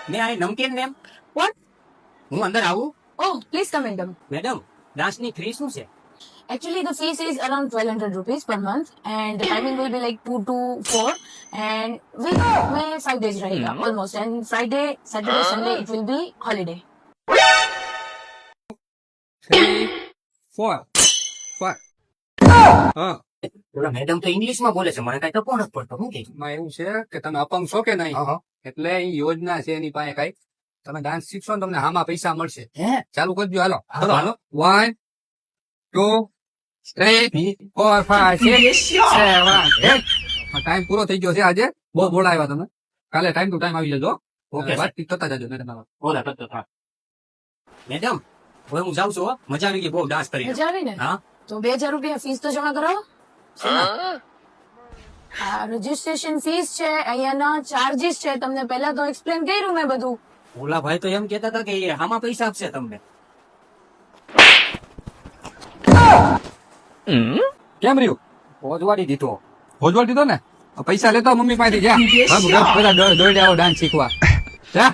May I Namkeen name What? હું અંદર આવું Oh, please come in. Madam ડાન્સની ફી શું છે Actually, the fees is around 1,200 rupees per month, and the timing will be like 2 to 4, and week में 5 days रहेगा almost, and Friday, Saturday, Sunday it will be holiday. 3, 4, 5. હા ઓલા madam તો ઇંગ્લિશમાં બોલે છે મને કઈ ટપો નથી પડતો હું કે એમાં એવું છે કે તમે અપંગ છો કે નહીં એટલે એ યોજના છે એની પાસે કઈ તમે ડાન્સ શીખશો ને તમને આમાં પૈસા મળશે હે ચાલુ કરજો હાલો હાલો, હાલો. 1 2 3 4 5 6 7 8 ટાઈમ પૂરો થઈ ગયો છે આજે બહુ મોડા આવ્યા તમે કાલે ટાઈમ ટુ ટાઈમ આવી જજો ઓકે વાતચીત કરતા જજો મેડમ બોલા કરતો થા મેડમ હવે હું જાઉં છું હો. મજા આવી ગઈ બહુ ડાન્સ કરી મજા આવી ને? હા તો 2,000 રૂપિયા ફીસ તો જમા કરાવો. આ રજીસ્ટ્રેશન ફીસ છે, અહીંયાના ચાર્જીસ છે, તમને પહેલા તો એક્સપ્લેન કર્યું મેં બધું. ઓલા ભાઈ તો એમ કેતા હતા કે એ આમાં પૈસા આપશે તમને કેમ રહ્યું પહોંચવાડી દીધો ભોજવાડ દીધો ને પૈસા લેતો મમ્મી પાસેથી જા બધા દોડ્યા આવો ડાન્સ શીખવા જા